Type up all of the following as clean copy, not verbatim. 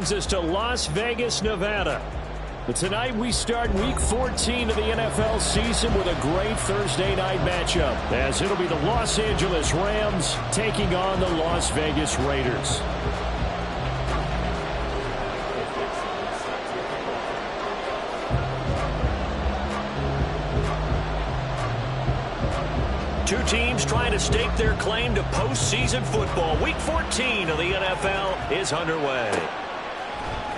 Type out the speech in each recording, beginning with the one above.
brings us to Las Vegas, Nevada. But tonight we start Week 14 of the NFL season with a great Thursday night matchup, as it'll be the Los Angeles Rams taking on the Las Vegas Raiders. Two teams trying to stake their claim to postseason football. Week 14 of the NFL is underway.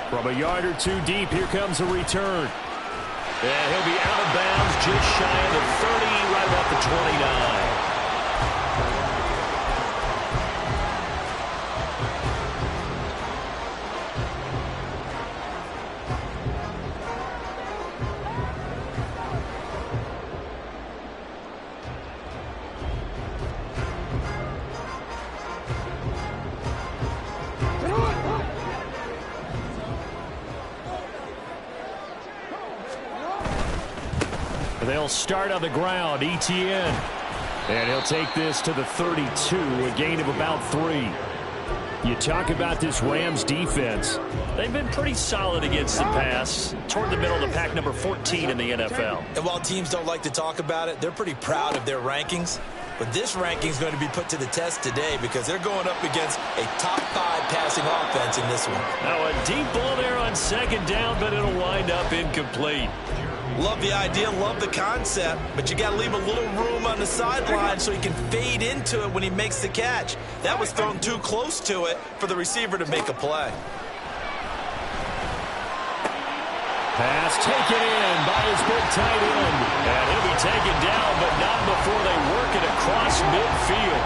From a yard or two deep, here comes a return. And he'll be out of bounds just shy of the 30, right about the 29. They'll start on the ground, ETN. And he'll take this to the 32, a gain of about 3. You talk about this Rams defense. They've been pretty solid against the pass, toward the middle of the pack, number 14 in the NFL. And while teams don't like to talk about it, they're pretty proud of their rankings. But this ranking is going to be put to the test today because they're going up against a top 5 passing offense in this one. Now a deep ball there on second down, but it'll wind up incomplete. Love the idea, love the concept, but you got to leave a little room on the sideline so he can fade into it when he makes the catch. That was thrown too close to it for the receiver to make a play. Pass taken in by his big tight end. And he'll be taken down, but not before they work it across midfield.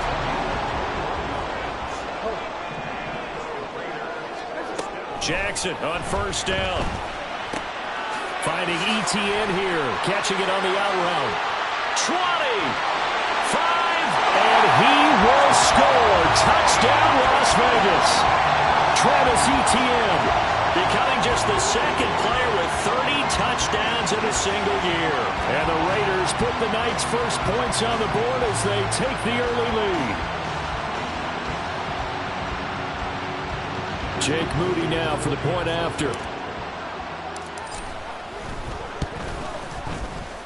Jackson on first down. Finding ETN here, catching it on the out route. 20, 5, and he will score. Touchdown, Las Vegas. Travis Etienne becoming just the second player with 30 touchdowns in a single year. And the Raiders put the Knights' first points on the board as they take the early lead. Jake Moody now for the point after.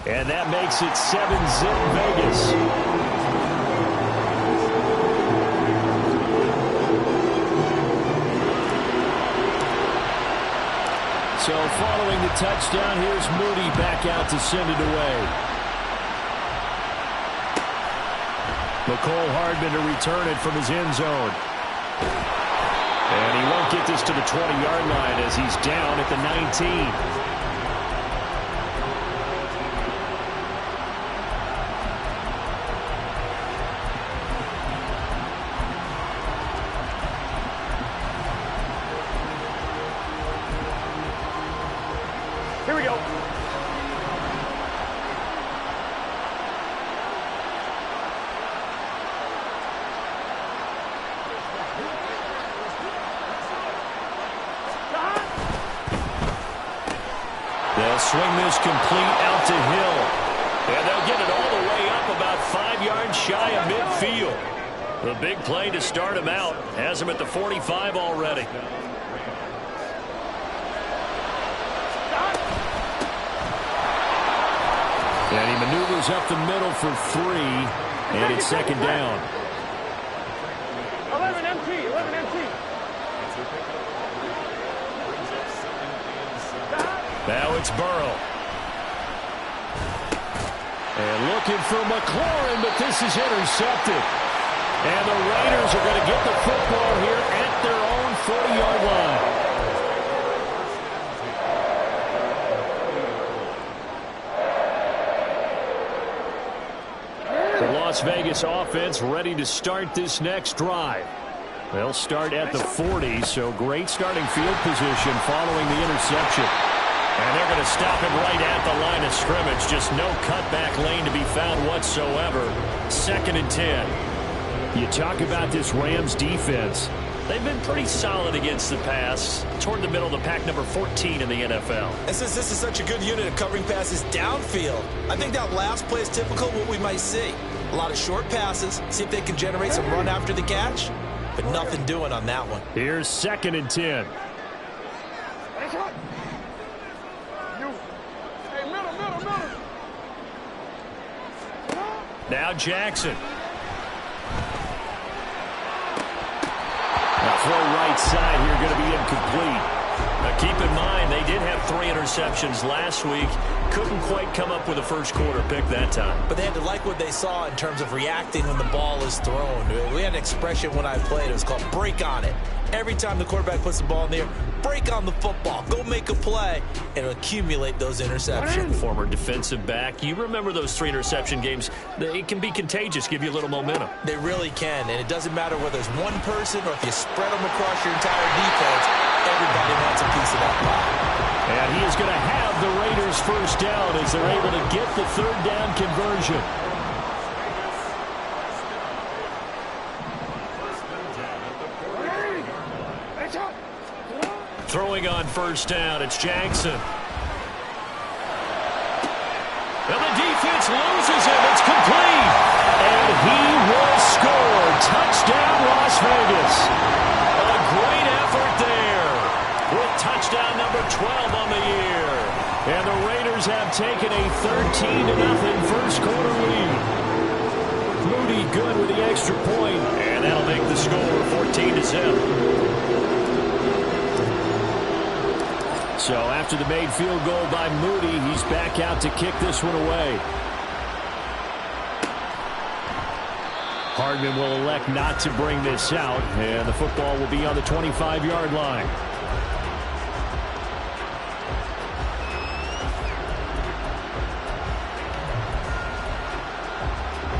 And that makes it 7-zip Vegas. So following the touchdown, here's Moody back out to send it away. McCole Hardman to return it from his end zone. And he won't get this to the 20-yard line as he's down at the 19. Here we go. They'll swing this complete out to Hill. And they'll get it all the way up about 5 yards shy of midfield. The big play to start him out. Has him at the 45 already. And he maneuvers up the middle for 3, and it's second down. 11 empty, 11 empty. Now it's Burrow. And looking for McLaurin, but this is intercepted. And the Raiders are going to get the football here at their own 40-yard line. Las Vegas offense ready to start this next drive. They'll start at the 40, so great starting field position following the interception. And they're going to stop him right at the line of scrimmage. Just no cutback lane to be found whatsoever. 2nd and 10. You talk about this Rams defense. They've been pretty solid against the pass, toward the middle of the pack, number 14 in the NFL. And since this is such a good unit of covering passes downfield, I think that last play is typical of what we might see. A lot of short passes, see if they can generate some run after the catch, but nothing doing on that one. Here's 2nd and 10. You. Hey, middle. Now Jackson. Now throw right side here, going to be incomplete. Now keep in mind, they did have 3 interceptions last week. Couldn't quite come up with a first quarter pick that time. But they had to like what they saw in terms of reacting when the ball is thrown. We had an expression when I played. It was called break on it. Every time the quarterback puts the ball in the air, break on the football. Go make a play and accumulate those interceptions. Former defensive back. You remember those 3 interception games. It can be contagious, give you a little momentum. They really can, and it doesn't matter whether it's one person or if you spread them across your entire defense. Everybody wants a piece of that pie. And he is going to have the Raiders first down as they're able to get the 3rd down conversion. Throwing on first down, it's Jackson. And the defense loses him. It's complete. And he will score. Touchdown, Las Vegas. A great effort there with touchdown number 12 on the year. And the Raiders have taken a 13-0 first quarter lead. Moody good with the extra point. And that'll make the score 14-0. So after the made field goal by Moody, he's back out to kick this one away. Hardman will elect not to bring this out, and the football will be on the 25-yard line.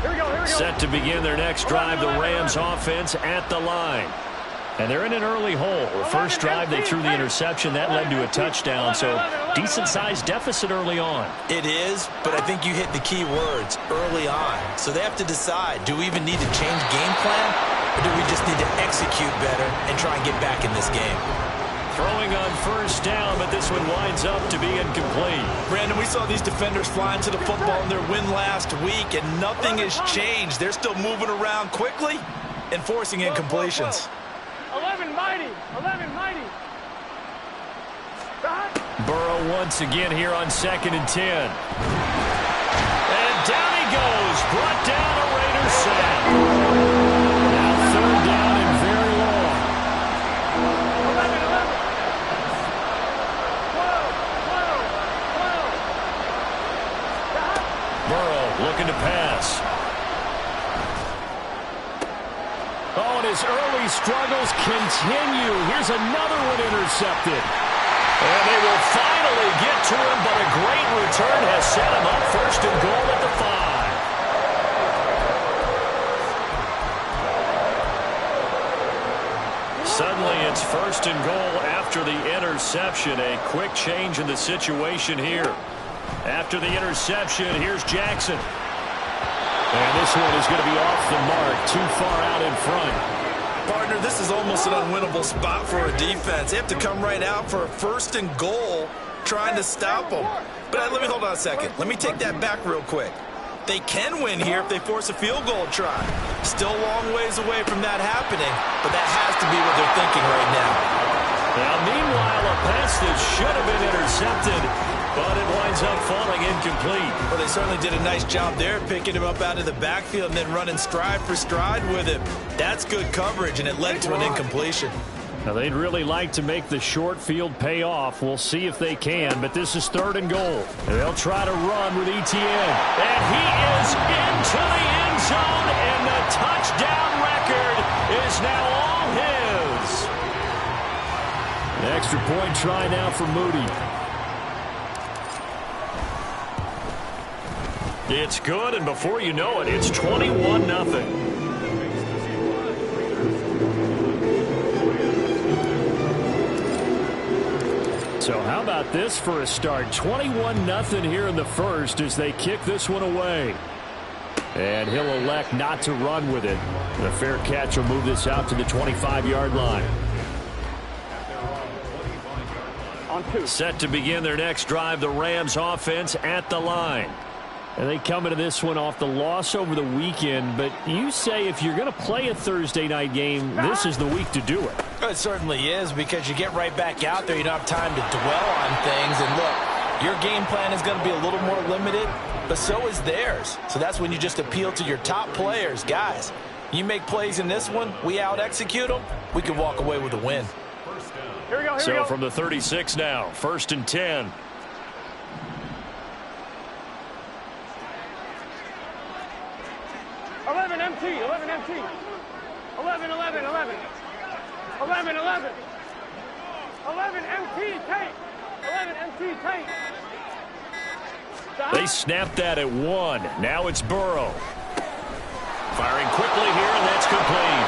Here we go. Set to begin their next drive, the Rams offense at the line. And they're in an early hole. The first drive, they threw the interception. That led to a touchdown, so decent-sized deficit early on. It is, but I think you hit the key words, early on. So they have to decide, do we even need to change game plan, or do we just need to execute better and try and get back in this game? Throwing on first down, but this one winds up to be incomplete. Brandon, we saw these defenders flying to the football in their win last week, and nothing has changed. They're still moving around quickly and forcing incompletions. 11 mighty. Burrow once again here on 2nd and 10. And down he goes. Brought down a Raiders sack. Now 3rd down and very long. 12. Burrow looking to pass. Oh, and his early struggles continue. Here's another one intercepted. And they will finally get to him, but a great return has set him up 1st and goal at the 5. Suddenly it's 1st and goal after the interception. A quick change in the situation here. After the interception, here's Jackson. And this one is going to be off the mark, too far out in front. Partner, this is almost an unwinnable spot for a defense. They have to come right out for a 1st and goal, trying to stop them. But let me hold on a second. Let me take that back real quick. They can win here if they force a field goal try. Still a long ways away from that happening, but that has to be what they're thinking right now. Now, meanwhile, a pass that should have been intercepted, but it winds up falling incomplete. Well, they certainly did a nice job there, picking him up out of the backfield and then running stride for stride with him. That's good coverage, and it led to an incompletion. Now, they'd really like to make the short field pay off. We'll see if they can, but this is 3rd and goal. And they'll try to run with ETN. And he is into the end zone, and the touchdown record is now all his. An extra point try now for Moody. It's good, and before you know it, it's 21-0. So how about this for a start? 21-0 here in the first as they kick this one away. And he'll elect not to run with it. The fair catch will move this out to the 25-yard line. Set to begin their next drive, the Rams offense at the line. And they come into this one off the loss over the weekend, but you say if you're going to play a Thursday night game, this is the week to do it. It certainly is, because you get right back out there. You don't have time to dwell on things. And look, your game plan is going to be a little more limited, but so is theirs. So that's when you just appeal to your top players. Guys, you make plays in this one, we out-execute them, we can walk away with a win. Here we go, So from the 36 now, 1st and 10. MT, 11 MT. 11, 11, 11. 11, 11. 11 MT, tape. 11 MT, tape. They snapped that at 1. Now it's Burrow. Firing quickly here, and that's complete.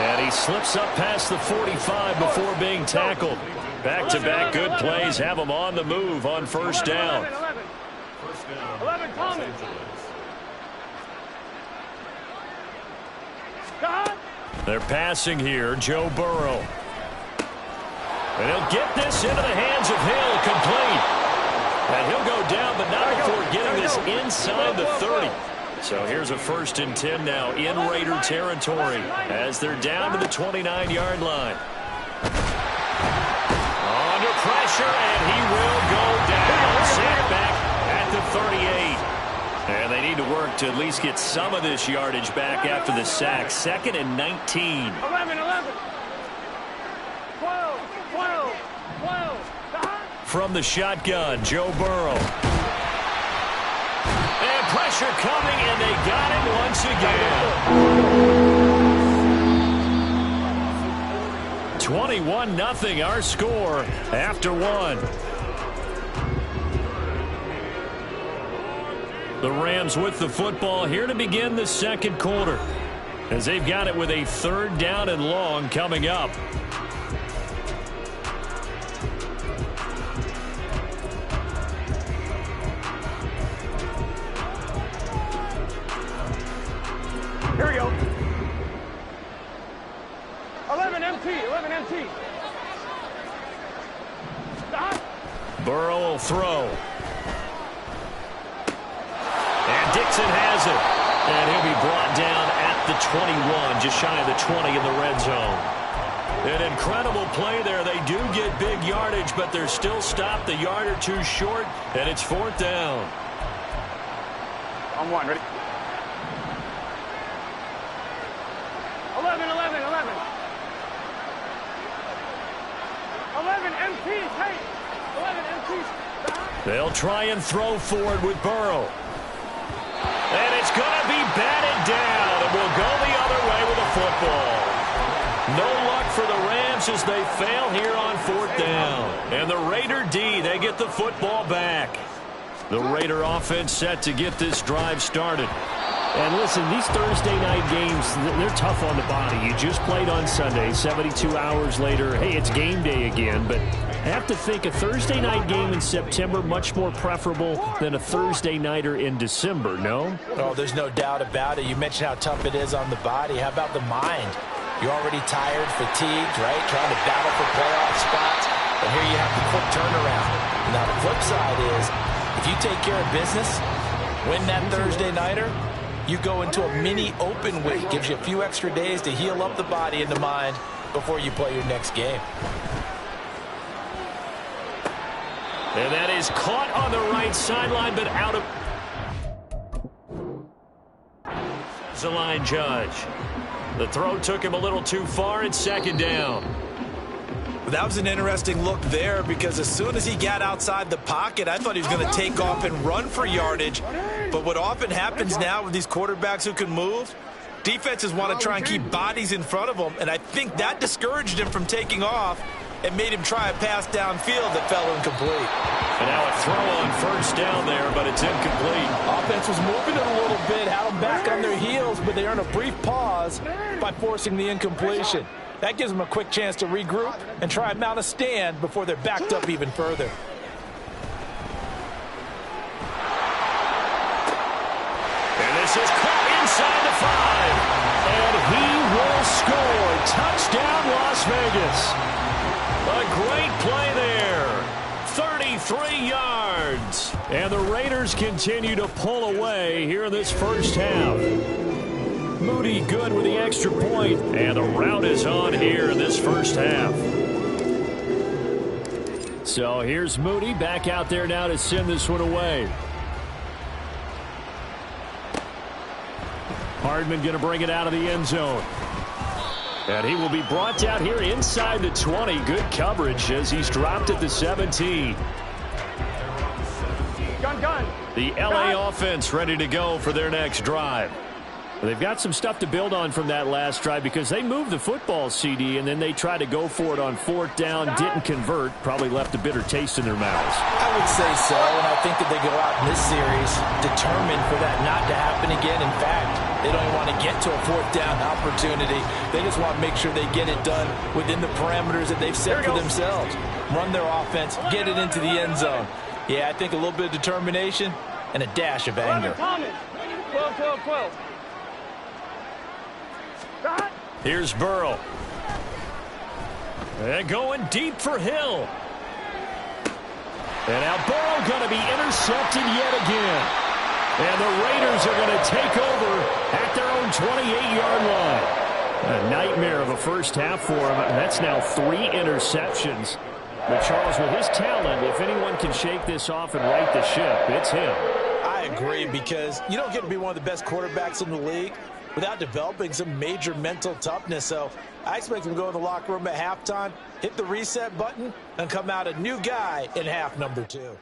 And he slips up past the 45 before being tackled. Back-to-back good plays have him on the move on 1st down. 11 Thomas. They're passing here, Joe Burrow. And he'll get this into the hands of Hill, complete. And he'll go down, but not before getting this inside the 30. So here's a 1st and 10 now in Raider territory as they're down to the 29-yard line. Under pressure, and he will go down. Sacked back at the 38. And they need to work to at least get some of this yardage back after the sack. 2nd and 19. 11, 11. 12, 12, 12. From the shotgun, Joe Burrow. And pressure coming, and they got him once again. 21-0 our score after 1. The Rams with the football here to begin the 2nd quarter, as they've got it with a 3rd down and long coming up. Here we go. 11 MT, 11 MT. Burrow will throw. And Dixon has it. And he'll be brought down at the 21, just shy of the 20 in the red zone. An incredible play there. They do get big yardage, but they're still stopped a yard or two short, and it's 4th down. On 1, ready? 11, 11, 11. 11 MT, tape. 11 MT. They'll try and throw forward with Burrow. And it's going to be batted down, and we'll go the other way with a football. No luck for the Rams as they fail here on 4th down. And the Raider D, they get the football back. The Raider offense set to get this drive started. And listen, these Thursday night games, they're tough on the body. You just played on Sunday, 72 hours later, hey, it's game day again. But I have to think a Thursday night game in September much more preferable than a Thursday nighter in December, no? Oh, there's no doubt about it. You mentioned how tough it is on the body. How about the mind? You're already tired, fatigued, right? Trying to battle for playoff spots. And here you have the quick turnaround. Now, the flip side is, if you take care of business, win that Thursday nighter, you go into a mini open week. Gives you a few extra days to heal up the body and the mind before you play your next game. And that is caught on the right sideline, but out of the line judge. The throw took him a little too far. It's 2nd down. That was an interesting look there, because as soon as he got outside the pocket, I thought he was going to take off and run for yardage. But what often happens now with these quarterbacks who can move, defenses want to try and keep bodies in front of them, and I think that discouraged him from taking off and made him try a pass downfield that fell incomplete. And now a throw on 1st down there, but it's incomplete. Offense was moving it a little bit, had them back on their heels, but they earned a brief pause by forcing the incompletion. That gives them a quick chance to regroup and try and mount a stand before they're backed up even further. And this is caught inside the 5. And he will score. Touchdown, Las Vegas. A great play there. 33 yards. And the Raiders continue to pull away here in this 1st half. Moody good with the extra point. And the rout is on here in this first half. So here's Moody back out there now to send this one away. Hardman going to bring it out of the end zone. And he will be brought down here inside the 20. Good coverage as he's dropped at the 17. Gun. The LA offense ready to go for their next drive. They've got some stuff to build on from that last drive because they moved the football, CD, and then they tried to go for it on 4th down, didn't convert, probably left a bitter taste in their mouths. I would say so, and I think that they go out in this series determined for that not to happen again. In fact, they don't even want to get to a 4th down opportunity. They just want to make sure they get it done within the parameters that they've set for themselves. Run their offense, get it into the end zone. Yeah, I think a little bit of determination and a dash of anger. 12. Here's Burrow. And going deep for Hill. And now Burrow going to be intercepted yet again. And the Raiders are going to take over at their own 28-yard line. A nightmare of a first half for him. That's now 3 interceptions. But Charles, with his talent, if anyone can shake this off and right the ship, it's him. I agree, because you don't get to be one of the best quarterbacks in the league without developing some major mental toughness. So I expect him to go in the locker room at halftime, hit the reset button, and come out a new guy in half number 2.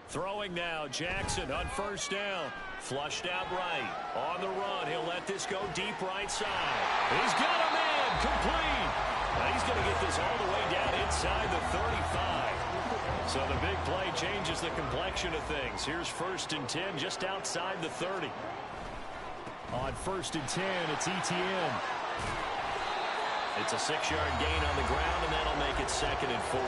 Throwing now, Jackson on 1st down. Flushed out right. On the run, he'll let this go deep right side. He's got a man, complete. Now he's going to get this all the way down inside the 35. So the big play changes the complexion of things. Here's 1st and 10 just outside the 30. On 1st and 10, it's ETN. It's a 6-yard gain on the ground, and that'll make it 2nd and 4.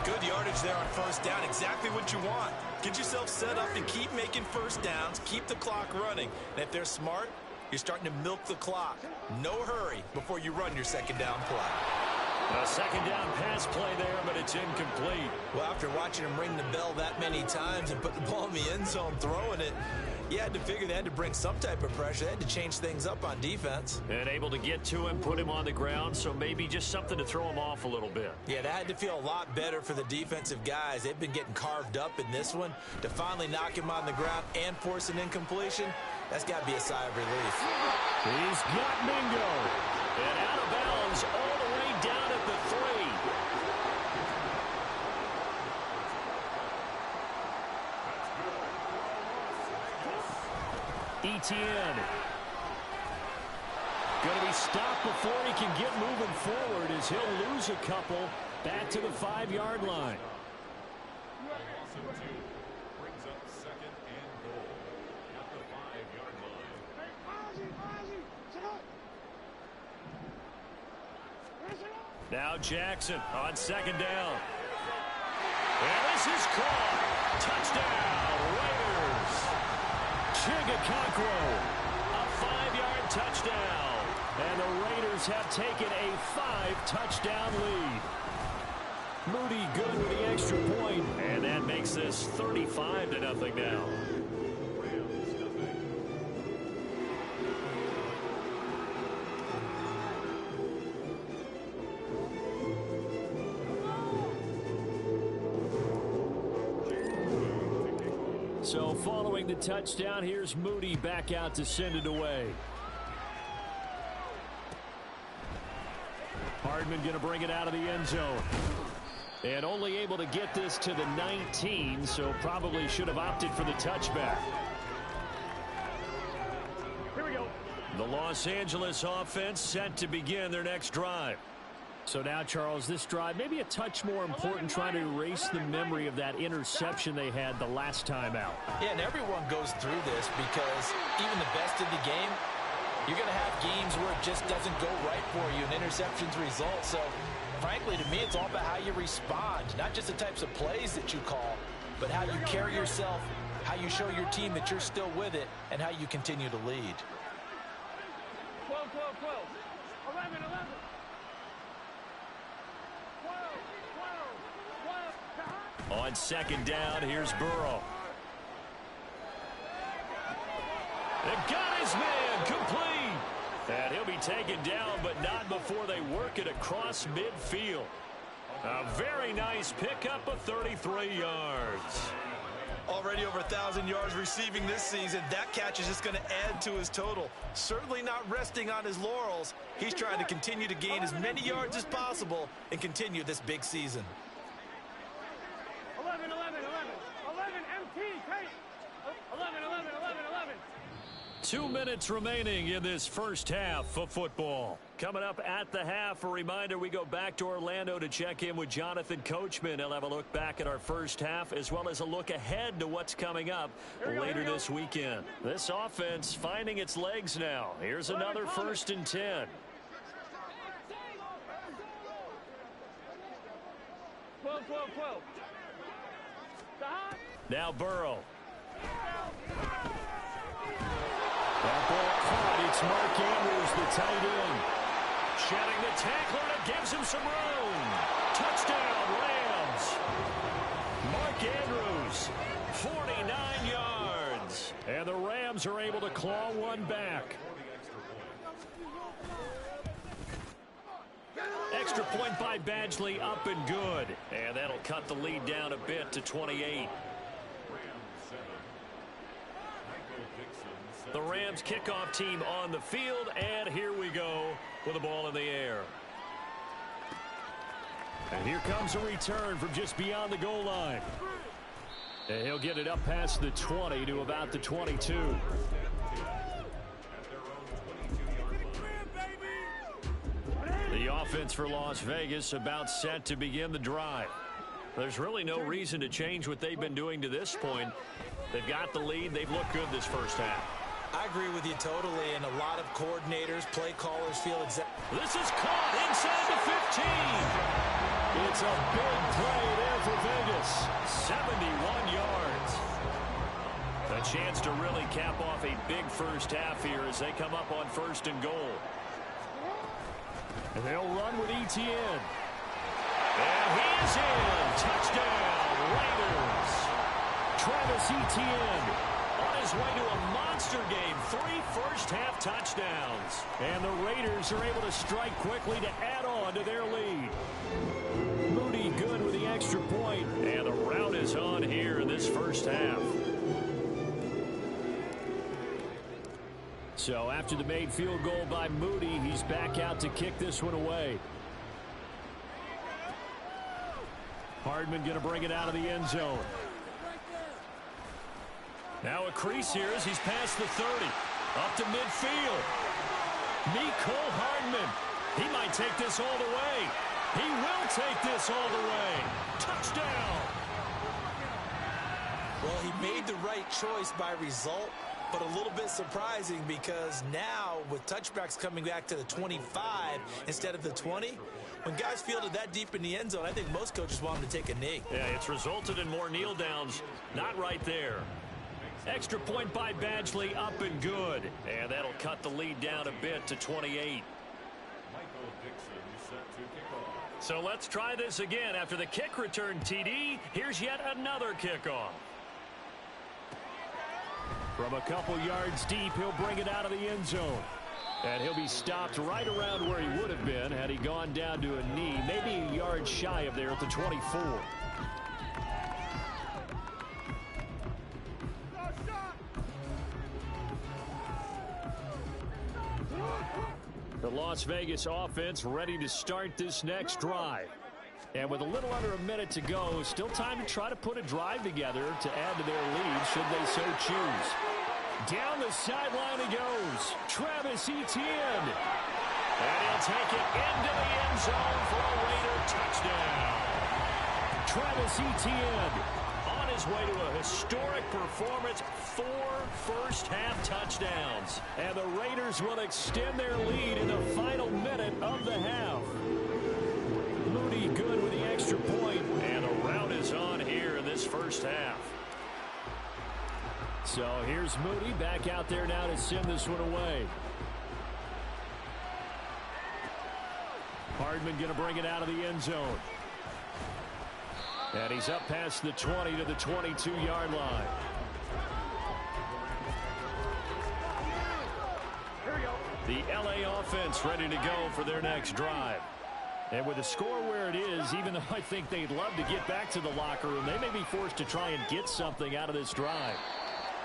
Good yardage there on 1st down. Exactly what you want. Get yourself set up and keep making 1st downs. Keep the clock running. And if they're smart, you're starting to milk the clock. No hurry before you run your 2nd down play. A 2nd down pass play there, but it's incomplete. Well, after watching him ring the bell that many times and put the ball in the end zone throwing it, you had to figure they had to bring some type of pressure. They had to change things up on defense. And able to get to him, put him on the ground, so maybe just something to throw him off a little bit. Yeah, that had to feel a lot better for the defensive guys. They've been getting carved up in this one. To finally knock him on the ground and force an incompletion, that's got to be a sigh of relief. He's got Mingo. And out of bounds all the way down at the 3. ETN. Going to be stopped before he can get moving forward as he'll lose a couple back to the 5-yard line. Brings up 2nd and goal at the 5-yard line. Now Jackson on 2nd down. And this is caught. Touchdown, Raiders. Chigakonkwo, a 5-yard touchdown. And the Raiders have taken a 5-touchdown lead. Moody good with the extra point, and that makes this 35-0 now. So following the touchdown, here's Moody back out to send it away. Hardman going to bring it out of the end zone. And only able to get this to the 19, so probably should have opted for the touchback. Here we go. The Los Angeles offense set to begin their next drive. So now, Charles, this drive maybe a touch more important, trying to erase the memory of that interception they had the last time out. Yeah, and everyone goes through this because even the best of the game, you're going to have games where it just doesn't go right for you and interceptions result. So, frankly, to me, it's all about how you respond, not just the types of plays that you call, but how you carry yourself, how you show your team that you're still with it, and how you continue to lead. 12. 11. 12. On 2nd down, here's Burrow. And got his man complete. And he'll be taken down, but not before they work it across midfield. A very nice pickup of 33 yards. Already over 1,000 yards receiving this season. That catch is just going to add to his total. Certainly not resting on his laurels. He's trying to continue to gain as many yards as possible and continue this big season. 11, 11, 11. 11, MT, Kate. 11, 11, 11, 11. 2 minutes remaining in this first half of football. Coming up at the half, a reminder we go back to Orlando to check in with Jonathan Coachman. He'll have a look back at our first half as well as a look ahead to what's coming up later this weekend. This offense finding its legs now. Here's another 1st and 10. 12, 12, 12. Stop. Now Burrow. That ball caught. It's Mark Andrews, the tight end. Shedding the tackler, and it gives him some room. Touchdown, Rams. Mark Andrews, 49 yards. And the Rams are able to claw one back. Extra point by Badgley, up and good. And that'll cut the lead down a bit to 28. The Rams kickoff team on the field, and here we go with the ball in the air. And here comes a return from just beyond the goal line. And he'll get it up past the 20 to about the 22. The offense for Las Vegas about set to begin the drive. There's really no reason to change what they've been doing to this point. They've got the lead. They've looked good this first half. I agree with you totally, and a lot of coordinators, play callers feel exactly. This is caught inside the 15. It's a big play there for Vegas. 71 yards. A chance to really cap off a big first half here as they come up on 1st and goal. And they'll run with ETN. And he is in. Touchdown, Raiders. Travis Etienne on his way to a monster game. 3 first-half touchdowns. And the Raiders are able to strike quickly to add on to their lead. Moody good with the extra point. And the rout is on here in this first half. So after the made field goal by Moody, he's back out to kick this one away. Hardman going to bring it out of the end zone. Now a crease here as he's past the 30. Up to midfield. Mecole Hardman. He might take this all the way. He will take this all the way. Touchdown. Well, he made the right choice by result, but a little bit surprising because now with touchbacks coming back to the 25 instead of the 20, when guys fielded that deep in the end zone, I think most coaches want him to take a knee. Yeah, it's resulted in more kneel downs. Not right there. Extra point by Badgley, up and good. And that'll cut the lead down a bit to 28. So let's try this again. After the kick return TD, here's yet another kickoff. From a couple yards deep, he'll bring it out of the end zone. And he'll be stopped right around where he would have been had he gone down to a knee, maybe a yard shy of there at the 24. The Las Vegas offense ready to start this next drive. And with a little under a minute to go, still time to try to put a drive together to add to their lead should they so choose. Down the sideline he goes. Travis Etienne. And he'll take it into the end zone for a Raider touchdown. Travis Etienne on his way to a historic performance. 4 first-half touchdowns. And the Raiders will extend their lead in the final minute of the half. Moody good with the extra point, and the rout is on here in this first half. So here's Moody back out there now to send this one away. Hardman going to bring it out of the end zone. And he's up past the 20 to the 22-yard line. The LA offense ready to go for their next drive. And with the score where it is, even though I think they'd love to get back to the locker room, they may be forced to try and get something out of this drive.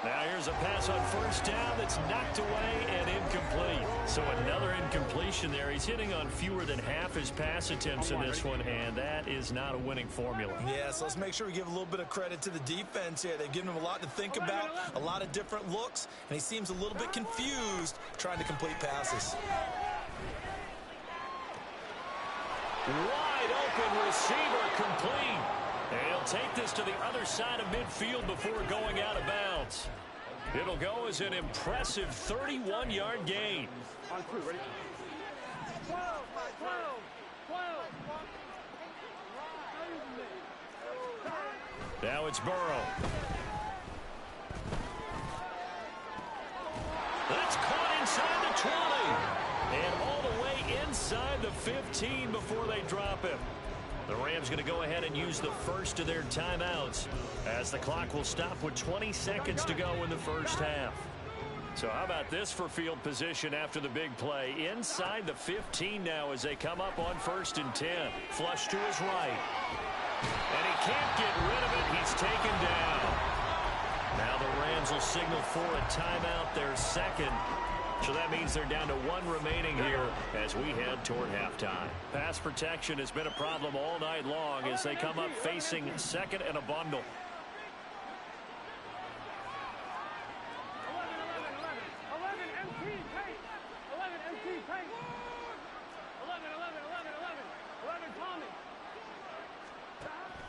Now here's a pass on first down that's knocked away and incomplete. So another incompletion there. He's hitting on fewer than half his pass attempts in this one, and that is not a winning formula. Yeah, so let's make sure we give a little bit of credit to the defense here. They've given him a lot to think about, a lot of different looks, and he seems a little bit confused trying to complete passes. Wide open receiver complete. And he'll take this to the other side of midfield before going out of bounds. It'll go as an impressive 31-yard gain. On two, ready? 12, 12, 12. Now it's Burrow. That's caught inside the 20. And all the way inside the 15 before they drop him. The Rams going to go ahead and use the first of their timeouts as the clock will stop with 20 seconds to go in the first half. So how about this for field position after the big play? Inside the 15 now as they come up on 1st and 10. Flush to his right. And he can't get rid of it. He's taken down. Now the Rams will signal for a timeout, their second. So that means they're down to 1 remaining here as we head toward halftime. Pass protection has been a problem all night long as they come up facing 2nd and a bundle. 11 MT paint. 11 MT paint. 11 Tommy.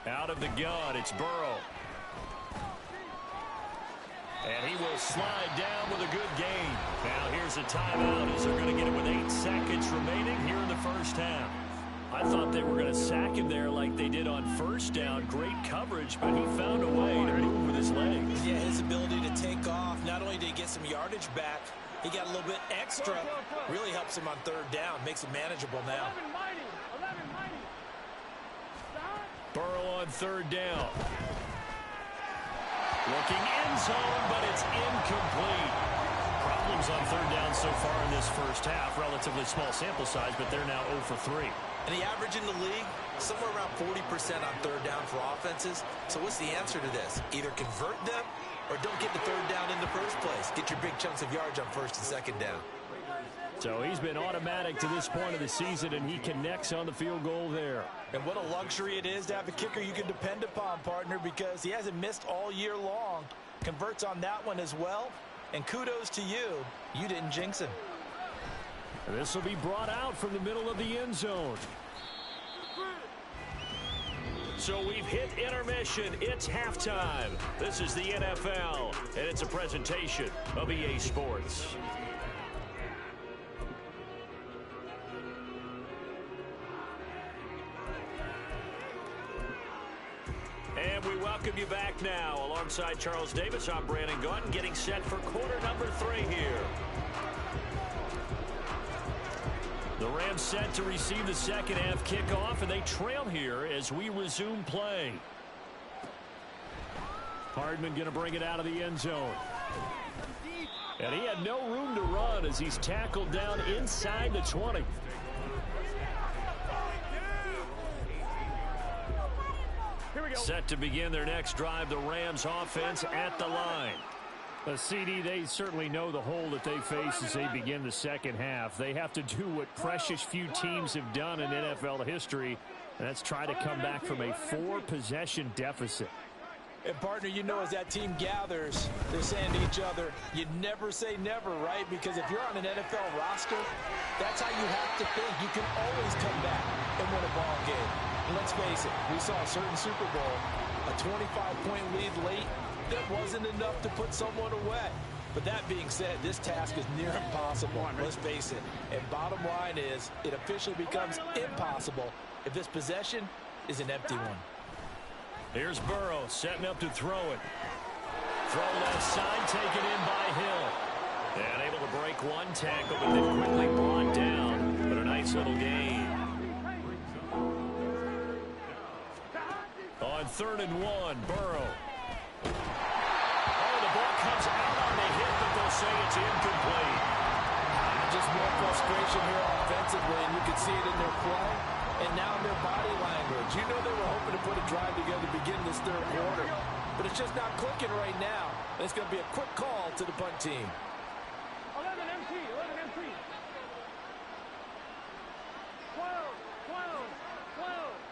Out of the gun, it's Burrow. And he will slide down with a good gain. Now here's a timeout as they're going to get it with 8 seconds remaining here in the first half. I thought they were going to sack him there like they did on first down. Great coverage, but he found a way to move with his legs. Yeah, his ability to take off. Not only did he get some yardage back, he got a little bit extra. Really helps him on 3rd down. Makes it manageable now. 11 mighty. 11 mighty. Burrow on 3rd down. Looking end zone, but it's incomplete. Problems on 3rd down so far in this first half. Relatively small sample size, but they're now 0 for 3. And the average in the league, somewhere around 40% on 3rd down for offenses. So what's the answer to this? Either convert them or don't get the 3rd down in the first place. Get your big chunks of yards on 1st and 2nd down. So he's been automatic to this point of the season, and he connects on the field goal there. And what a luxury it is to have a kicker you can depend upon, partner, because he hasn't missed all year long. Converts on that one as well. And kudos to you. You didn't jinx him. This will be brought out from the middle of the end zone. So we've hit intermission. It's halftime. This is the NFL, and it's a presentation of EA Sports. And we welcome you back now. Alongside Charles Davis, I'm Brandon Gaudin, getting set for quarter number 3 here. The Rams set to receive the second half kickoff, and they trail here as we resume play. Hardman going to bring it out of the end zone. And he had no room to run as he's tackled down inside the 20. Here we go. Set to begin their next drive, the Rams offense at the line. CD, they certainly know the hole that they face as they begin the second half. They have to do what precious few teams have done in NFL history, and that's try to come back from a 4-possession deficit. And, partner, you know as that team gathers, they're saying to each other, you never say never, right? Because if you're on an NFL roster, that's how you have to think. You can always come back and win a ball game. And let's face it, we saw a certain Super Bowl, a 25-point lead late, that wasn't enough to put someone away. But that being said, this task is near impossible. Let's face it. And bottom line is, it officially becomes impossible if this possession is an empty one. Here's Burrow setting up to throw it. Throw left side, taken in by Hill. And able to break one tackle, but then quickly brought down. But a nice little gain. On 3rd and 1, Burrow. Oh, the ball comes out on the hit, but they'll say it's incomplete. Just more frustration here offensively, and you can see it in their play and now in their body language. You know they were hoping to put a drive together to begin this third quarter, but it's just not clicking right now. And it's going to be a quick call to the punt team. 11 MT, 11 MT. 12, 12, 12.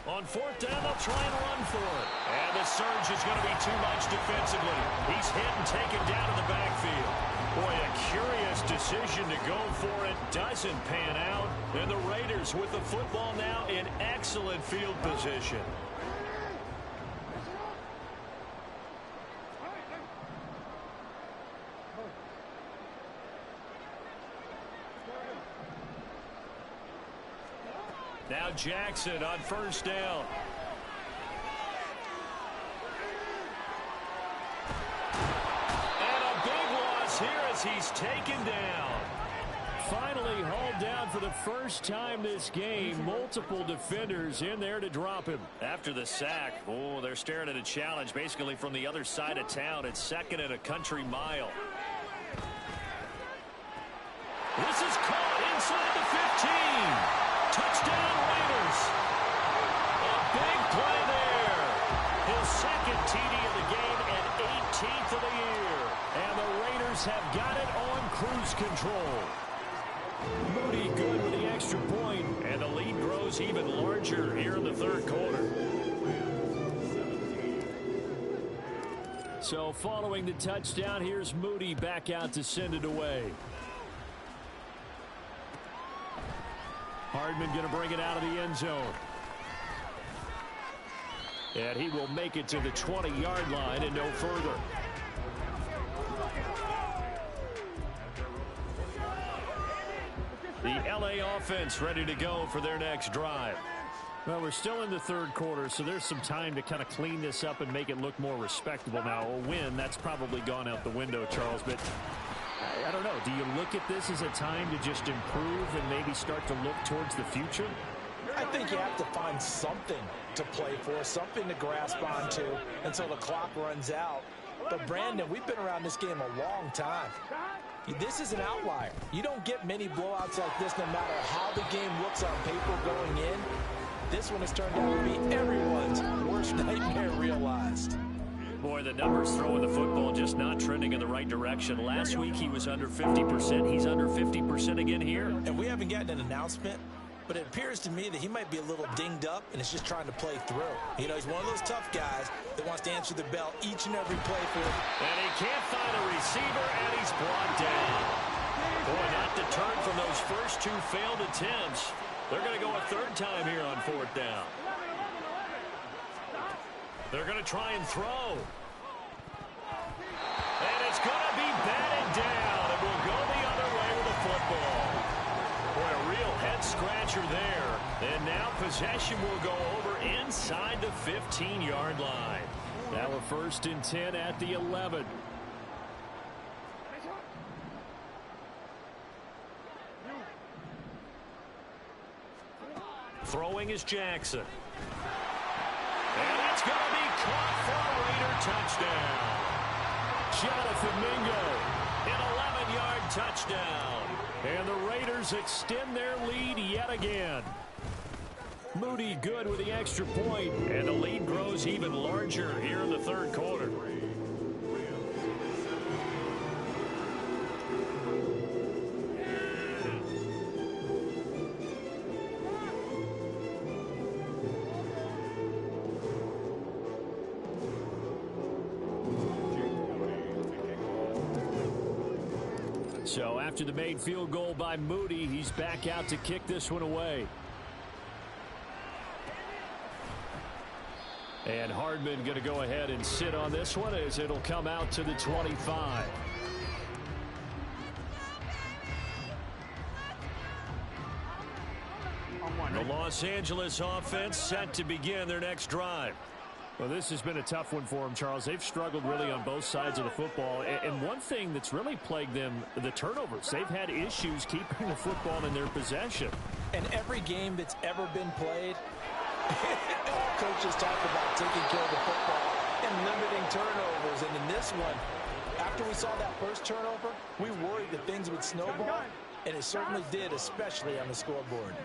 On fourth down, they'll try and run for it. And the surge is going to be too much defensively. He's hit and taken down in the backfield. Boy, a curious decision to go for it. Doesn't pan out. And the Raiders with the football now in excellent field position. Now Jackson on first down. And a big loss here as he's taken down. Finally hauled down for the first time this game. Multiple defenders in there to drop him. After the sack, oh, they're staring at a challenge basically from the other side of town. It's second and a country mile. This is caught inside the 15. Touchdown Raiders. A big play there. His second TD of the game and 18th of the year. And the Raiders have got it on cruise control. Moody good with the extra point. And the lead grows even larger here in the third quarter. So following the touchdown, here's Moody back out to send it away. Hardman going to bring it out of the end zone. And he will make it to the 20-yard line and no further. The LA offense ready to go for their next drive. Well, we're still in the third quarter, so there's some time to kind of clean this up and make it look more respectable. Now, a win, that's probably gone out the window, Charles, but I don't know. Do you look at this as a time to just improve and maybe start to look towards the future? I think you have to find something to play for, something to grasp onto until the clock runs out. But, Brandon, we've been around this game a long time. This is an outlier. You don't get many blowouts like this no matter how the game looks on paper going in. This one has turned out to be everyone's worst nightmare realized. Boy, the numbers throwing the football just not trending in the right direction. Last week he was under 50%. He's under 50% again here. And we haven't gotten an announcement, but it appears to me that he might be a little dinged up and is just trying to play through. You know, he's one of those tough guys that wants to answer the bell each and every play for him. And he can't find a receiver, and he's brought down. Boy, not deterred from those first two failed attempts. They're going to go a third time here on fourth down. They're going to try and throw. And it's going to be batted down. It will go the other way with the football. Boy, a real head-scratcher there. And now possession will go over inside the 15-yard line. Now a 1st and 10 at the 11. Throwing is Jackson. And it's going to be caught for a Raider touchdown. Jonathan Mingo. An 11-yard touchdown. And the Raiders extend their lead yet again. Moody good with the extra point. And the lead grows even larger here in the third quarter. So after the made field goal by Moody, he's back out to kick this one away. And Hardman going to go ahead and sit on this one as it'll come out to the 25. The Los Angeles offense set to begin their next drive. Well, this has been a tough one for them, Charles. They've struggled really on both sides of the football. And one thing that's really plagued them, the turnovers. They've had issues keeping the football in their possession. And every game that's ever been played, all coaches talk about taking care of the football and limiting turnovers. And in this one, after we saw that first turnover, we worried that things would snowball, and it certainly did, especially on the scoreboard.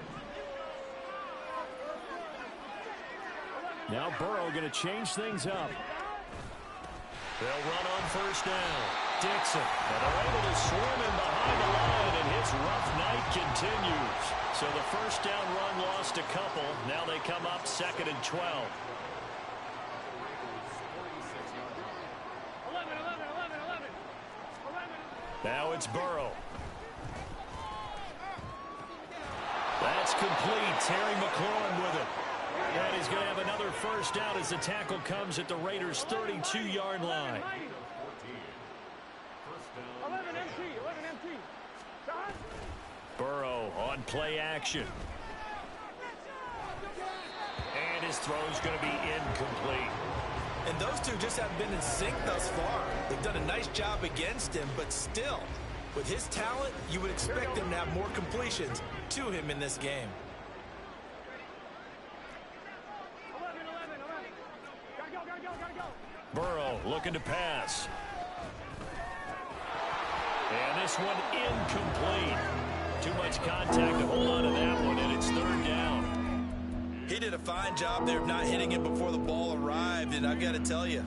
Now Burrow going to change things up. They'll run on first down. Dixon, and they're able to swarm him behind the line, and his rough night continues. So the first down run lost a couple. Now they come up 2nd and 12. 11. Now it's Burrow. That's complete. Terry McLaurin with it. And he's going to have another first down as the tackle comes at the Raiders' 32-yard line. 11 MT. Burrow on play action. And his throw's going to be incomplete. And those two just haven't been in sync thus far. They've done a nice job against him, but still, with his talent, you would expect him to have more completions to him in this game. 11. Gotta go. Burrow looking to pass. And this one incomplete. Too much contact to hold on to that one, and it's 3rd down. He did a fine job there of not hitting it before the ball arrived, and I've got to tell you,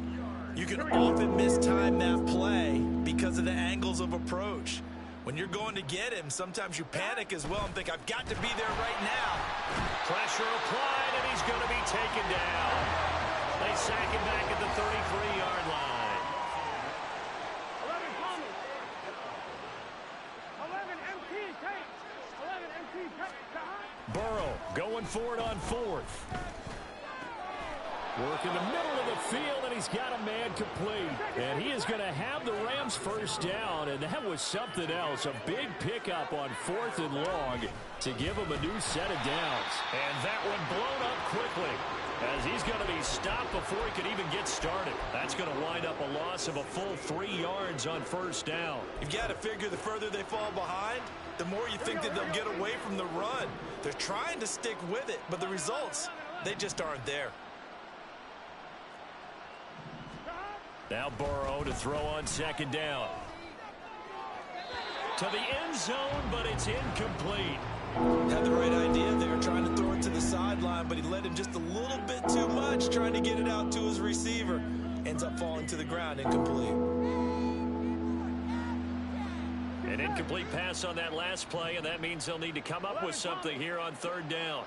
you can often mistime that play because of the angles of approach. When you're going to get him, sometimes you panic as well and think, I've got to be there right now. Pressure applied, and he's going to be taken down. They sack him back at the 33-yard line. 11 Thomas. 11 MT Tate. 11 MT Tate. Burrow going for it on 4th. Work in the middle of the field, and he's got a man complete. And he is going to have the Rams first down, and that was something else. A big pickup on 4th and long to give him a new set of downs. And that one blown up quickly as he's going to be stopped before he could even get started. That's going to wind up a loss of a full 3 yards on first down. You've got to figure the further they fall behind, the more you think that they'll get away from the run. They're trying to stick with it, but the results, they just aren't there. Now Burrow to throw on 2nd down. To the end zone, but it's incomplete. Had the right idea there, trying to throw it to the sideline, but he led him just a little bit too much, trying to get it out to his receiver. Ends up falling to the ground, incomplete. An incomplete pass on that last play, and that means they'll need to come up with something here on 3rd down.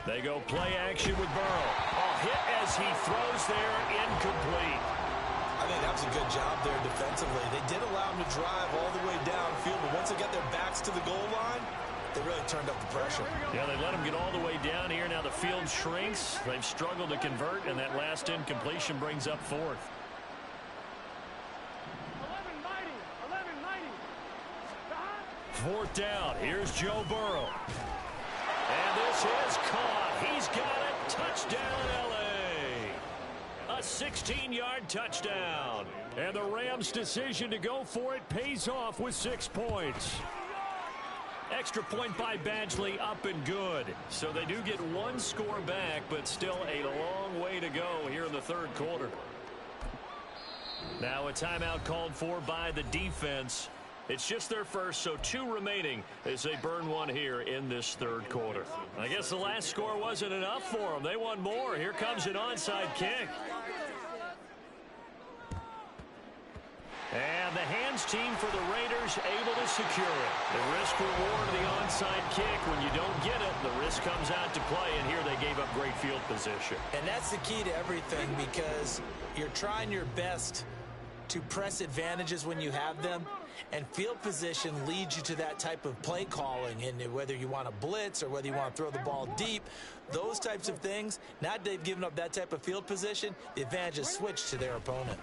They go play action with Burrow. A hit as he throws there, incomplete. I think that was a good job there defensively. They did allow him to drive all the way downfield, but once they got their backs to the goal line, they really turned up the pressure. Yeah, they let him get all the way down here. Now the field shrinks. They've struggled to convert, and that last incompletion brings up 4th. 11 90. 4th down. Here's Joe Burrow. And this is caught. He's got it. Touchdown, L.A. A 16-yard touchdown. And the Rams' decision to go for it pays off with 6 points. Extra point by Badgley, up and good. So they do get 1 score back, but still a long way to go here in the 3rd quarter. Now a timeout called for by the defense. It's just their first, so 2 remaining as they burn 1 here in this 3rd quarter. I guess the last score wasn't enough for them. They want more. Here comes an onside kick. And the hands team for the Raiders able to secure it. The risk reward of the onside kick. When you don't get it, the risk comes out to play, and here they gave up great field position. And that's the key to everything, because you're trying your best to press advantages when you have them, and field position leads you to that type of play calling. And whether you want to blitz or whether you want to throw the ball deep, those types of things, now that they've given up that type of field position, the advantage is switched to their opponent.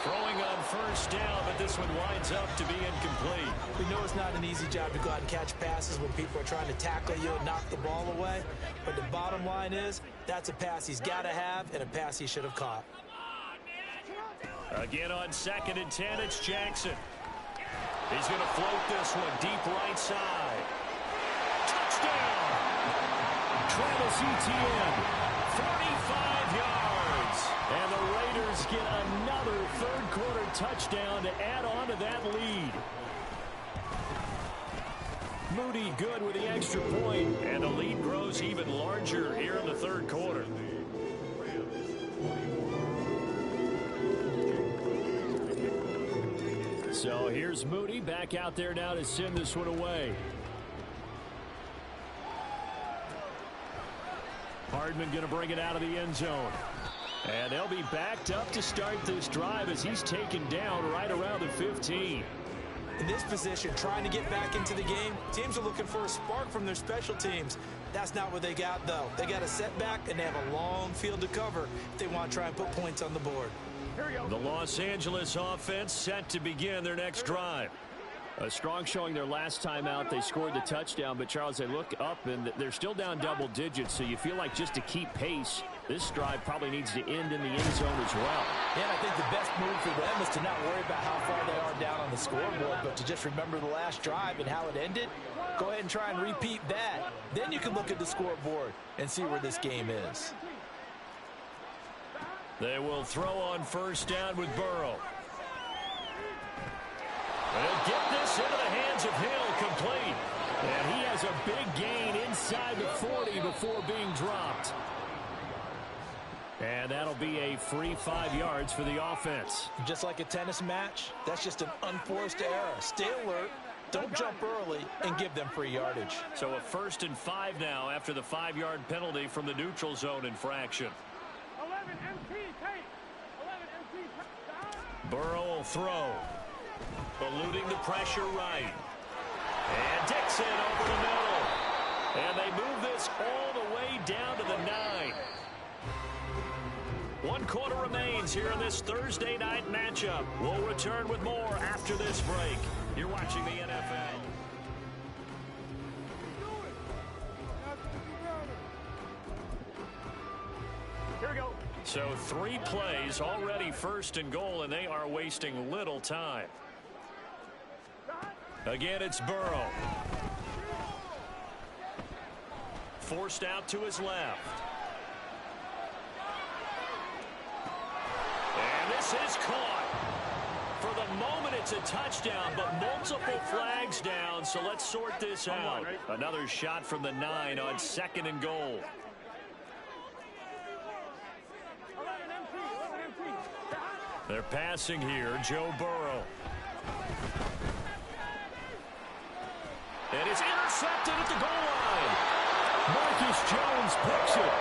Throwing on first down, but this one winds up to be incomplete. We know it's not an easy job to go out and catch passes when people are trying to tackle you and knock the ball away. But the bottom line is, that's a pass he's got to have and a pass he should have caught. Again on 2nd and 10, it's Jackson. He's going to float this one deep right side. Touchdown! Travis Etienne, 45 yards. And the Raiders get another third-quarter touchdown to add on to that lead. Moody good with the extra point, and the lead grows even larger here in the third quarter. So here's Moody back out there now to send this one away. Hardman going to bring it out of the end zone. And they'll be backed up to start this drive as he's taken down right around the 15. In this position, trying to get back into the game, teams are looking for a spark from their special teams. That's not what they got, though. They got a setback, and they have a long field to cover if they want to try and put points on the board. Here we go. The Los Angeles offense set to begin their next drive. A strong showing their last time out. They scored the touchdown, but, Charles, they look up, and they're still down double digits, so you feel like just to keep pace, this drive probably needs to end in the end zone as well. Yeah, and I think the best move for them is to not worry about how far they are down on the scoreboard, but to just remember the last drive and how it ended. Go ahead and try and repeat that. Then you can look at the scoreboard and see where this game is. They will throw on first down with Burrow. They'll get this into the hands of Hill, complete. And he has a big gain inside the 40 before being dropped. And that'll be a free 5 yards for the offense. Just like a tennis match, that's just an unforced error. Stay alert, don't jump early, and give them free yardage. So a 1st and 5 now after the 5-yard penalty from the neutral zone infraction. 11 MT, Tate. 11 MT. Burrow will throw. Eluding the pressure right. And Dixon over the middle. And they move this all the way down to the 9. 1 quarter remains here in this Thursday night matchup. We'll return with more after this break. You're watching the NFL. Here we go. So 3 plays, already 1st and goal, and they are wasting little time. Again, it's Burrow. Forced out to his left. And this is caught. For the moment, it's a touchdown, but multiple flags down, so let's sort this out. Another shot from the 9 on 2nd and goal. 11 MT. 11 MT. They're passing here, Joe Burrow. And it's intercepted at the goal line. Marcus Jones picks it.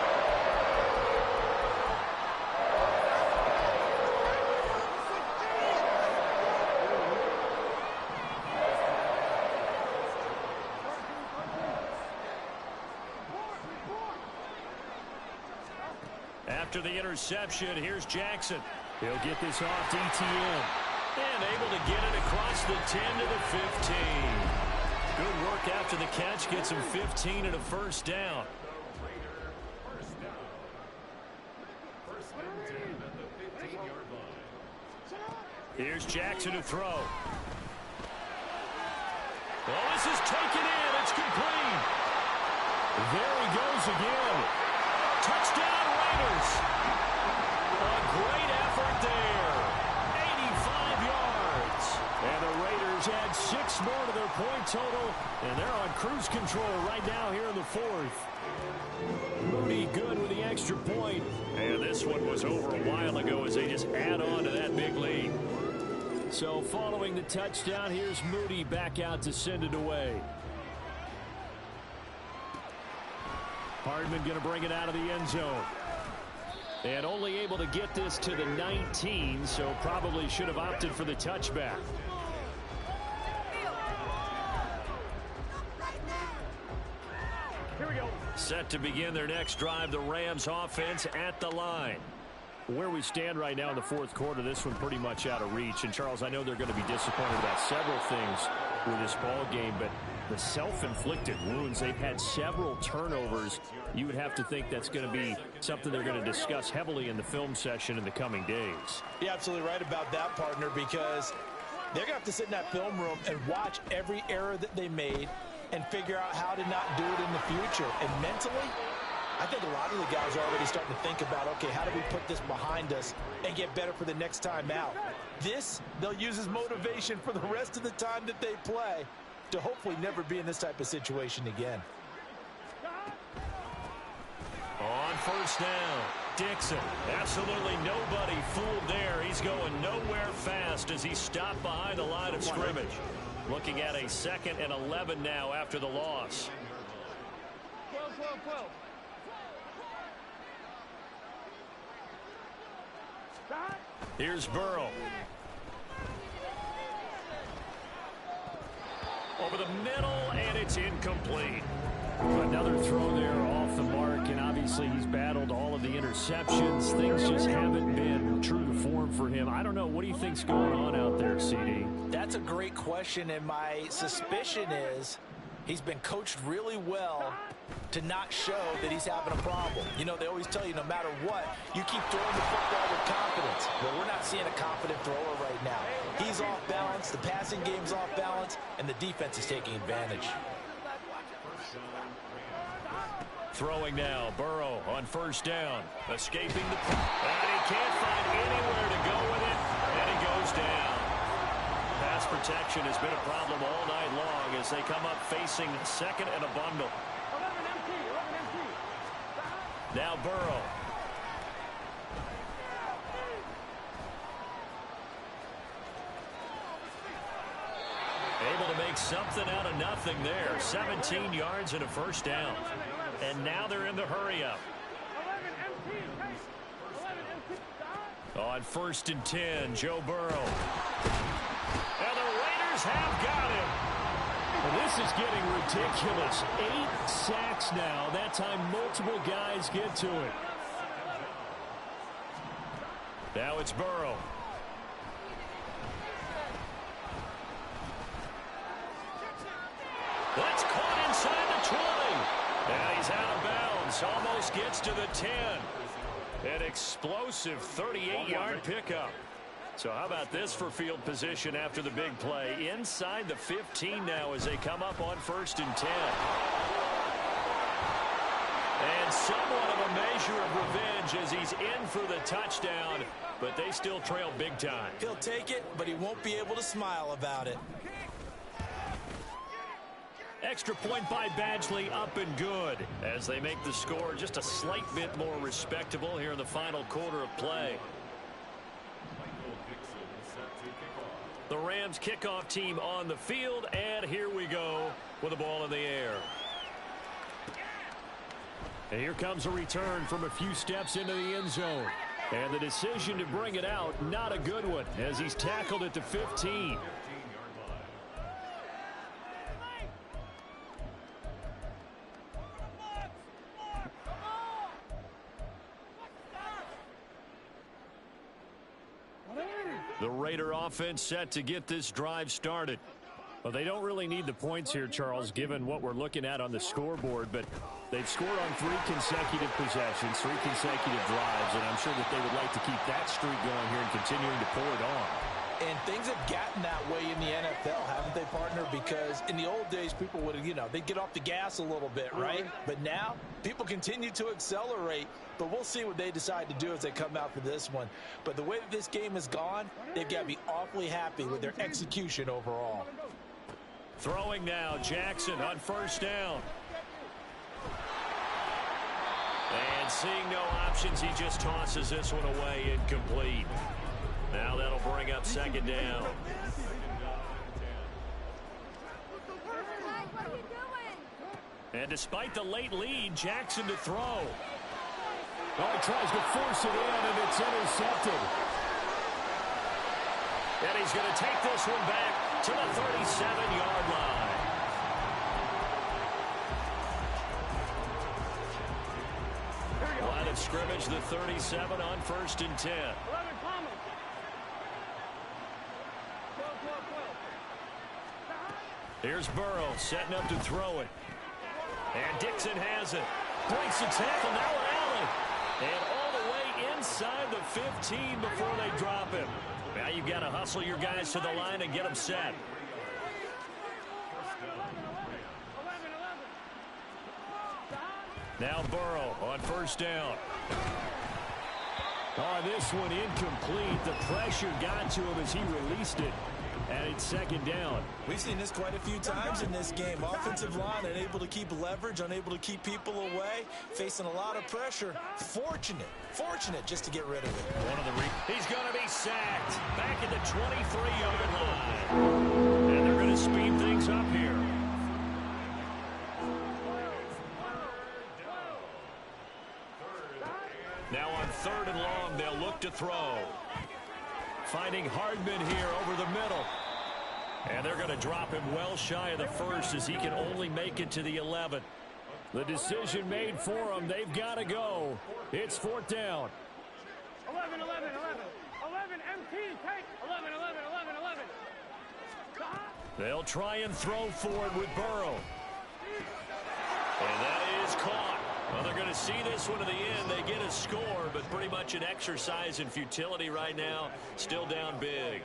After the interception, here's Jackson. He'll get this off to Etienne. And able to get it across the 10 to the 15. Good work after the catch. Gets him 15 and a 1st down. First down. 1st and 10 at the 15-yard line. Here's Jackson to throw. Well, this is taken in. It's complete. There he goes again. Touchdown, Raiders. A great effort there. 85 yards. And the Raiders add 6 more to their point total, and they're on cruise control right now here in the 4th. Moody good with the extra point. And this one was over a while ago as they just add on to that big lead. So following the touchdown, here's Moody back out to send it away. Hardman going to bring it out of the end zone. And only able to get this to the 19, so probably should have opted for the touchback. Here we go. Set to begin their next drive, the Rams offense at the line. Where we stand right now in the 4th quarter, this one pretty much out of reach. And, Charles, I know they're going to be disappointed about several things with this ball game, but the self-inflicted wounds, they've had several turnovers. You would have to think that's going to be something they're going to discuss heavily in the film session in the coming days. You're absolutely right about that, partner, because they're going to have to sit in that film room and watch every error that they made and figure out how to not do it in the future. And mentally, I think a lot of the guys are already starting to think about, okay, how do we put this behind us and get better for the next time out? This, they'll use as motivation for the rest of the time that they play to hopefully never be in this type of situation again. On first down, Dixon. Absolutely nobody fooled there. He's going nowhere fast as he stopped behind the line of scrimmage. Looking at a 2nd and 11 now after the loss. 12. Here's Burrow. Over the middle, and it's incomplete. Another throw there off the mark, and obviously he's battled all of the interceptions. Things just haven't been true to form for him. I don't know. What do you think's going on out there, CD? That's a great question, and my suspicion is he's been coached really well to not show that he's having a problem. You know, they always tell you no matter what, you keep throwing the football with confidence. Well, we're not seeing a confident thrower right now. He's off balance, the passing game's off balance, and the defense is taking advantage. Throwing now, Burrow on first down. Escaping the... And he can't find anywhere to go with it, and he goes down. Pass protection has been a problem all night long as they come up facing 2nd and a bundle. 11 empty. Now Burrow. Able to make something out of nothing there. 17 yards and a first down. And now they're in the hurry-up. 11 empty. 11 empty. On 1st and 10, Joe Burrow. And the Raiders have got him. Well, this is getting ridiculous. 8 sacks now. That time multiple guys get to it. Now it's Burrow. That's caught inside the 20. And he's out of bounds. Almost gets to the 10. An explosive 38-yard pickup. So how about this for field position after the big play? Inside the 15 now as they come up on 1st and 10. And somewhat of a measure of revenge as he's in for the touchdown, but they still trail big time. He'll take it, but he won't be able to smile about it. Extra point by Badgley, up and good as they make the score just a slight bit more respectable here in the final quarter of play. The Rams kickoff team on the field, and here we go with the ball in the air. And here comes a return from a few steps into the end zone. And the decision to bring it out, not a good one, as he's tackled at the 15. The Raider offense set to get this drive started. Well, they don't really need the points here, Charles, given what we're looking at on the scoreboard, but they've scored on 3 consecutive possessions, 3 consecutive drives, and I'm sure that they would like to keep that streak going here and continuing to pull it on. And things have gotten that way in the NFL, haven't they, partner? Because in the old days, people would, they'd get off the gas a little bit, right? But now, people continue to accelerate, but we'll see what they decide to do as they come out for this one. But the way that this game has gone, they've got to be awfully happy with their execution overall. Throwing now, Jackson on first down. And seeing no options, he just tosses this one away, incomplete. Now that'll bring up 2nd down. And despite the late lead, Jackson to throw. Oh, he tries to force it in, and it's intercepted. And he's going to take this one back to the 37-yard line. Line of scrimmage, the 37 on 1st and 10. 11 Palmer. 12. Here's Burrow setting up to throw it. And Dixon has it. Breaks the tackle, now Allen. And all the way inside the 15 before they drop him. Now you've got to hustle your guys to the line and get them set. 11. Now Burrow on first down. Oh, this one incomplete. The pressure got to him as he released it. And it's second down. We've seen this quite a few times in this game. Offensive line unable to keep leverage, unable to keep people away, facing a lot of pressure. Fortunate just to get rid of it. He's going to be sacked back at the 23-yard line. And they're going to speed things up here. Now on 3rd and long, they'll look to throw. Finding Hardman here over the middle. And they're going to drop him well shy of the first as he can only make it to the 11th. The decision made for him. They've got to go. It's 4th down. 11, 11, 11. 11, MT, take. 11, 11, 11, 11. They'll try and throw for it with Burrow. And that is caught. Well, they're going to see this one to the end. They get a score, but pretty much an exercise in futility right now. Still down big.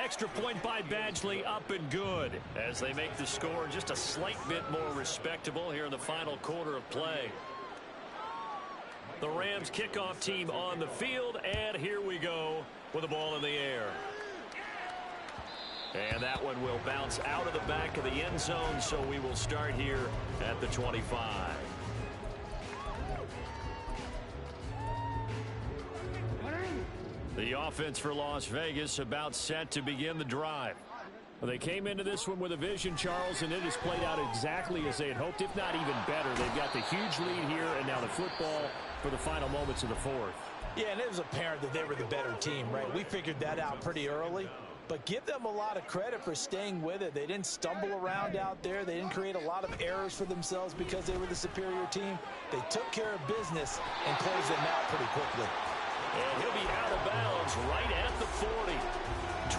Extra point by Badgley, up and good as they make the score just a slight bit more respectable here in the final quarter of play. The Rams kickoff team on the field, and here we go with the ball in the air. And that one will bounce out of the back of the end zone, so we will start here at the 25. The offense for Las Vegas about set to begin the drive. Well, they came into this one with a vision, Charles, and it has played out exactly as they had hoped, if not even better. They've got the huge lead here, and now the football for the final moments of the 4th. Yeah, and it was apparent that they were the better team, right? We figured that out pretty early. But give them a lot of credit for staying with it. They didn't stumble around out there. They didn't create a lot of errors for themselves because they were the superior team. They took care of business and closed them out pretty quickly. And he'll be out of bounds right at the 40.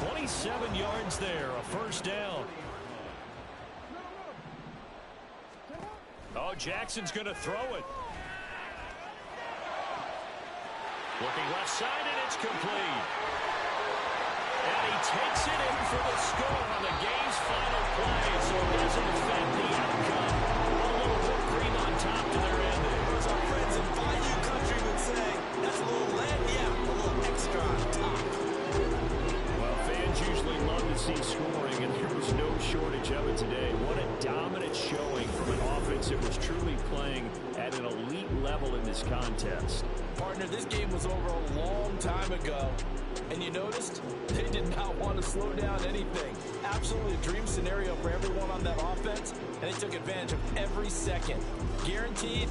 27 yards there, a first down. Oh, Jackson's going to throw it. Looking left side, and it's complete. And he takes it in for the score on the game's final play, so it doesn't affect the outcome. A little whipped cream on top to their ending. As our friends in Bayou Country would say, that's a little lagniappe, a little extra on top. Well, fans usually love to see scoring, and there was no shortage of it today. What a dominant showing from an offense that was truly playing at an elite level in this contest. Partner, this game was over a long time ago. And you noticed they did not want to slow down anything. Absolutely a dream scenario for everyone on that offense, and they took advantage of every second. Guaranteed